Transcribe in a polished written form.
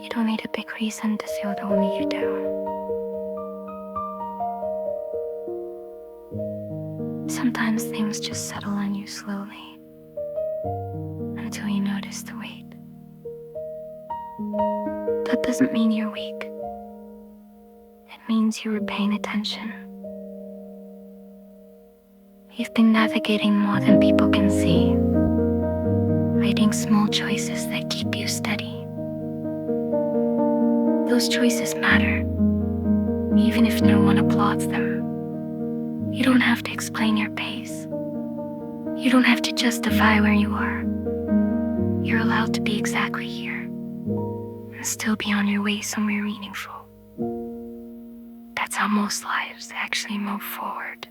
You don't need a big reason to feel lonely you do. Sometimes things just settle on you slowly until you notice the weight. That doesn't mean you're weak. It means you were paying attention. You've been navigating more than people can see, making small choices that keep you steady. Those choices matter, even if no one applauds them. You don't have to explain your pace. You don't have to justify where you are. You're allowed to be exactly here and still be on your way somewhere meaningful. That's how most lives actually move forward.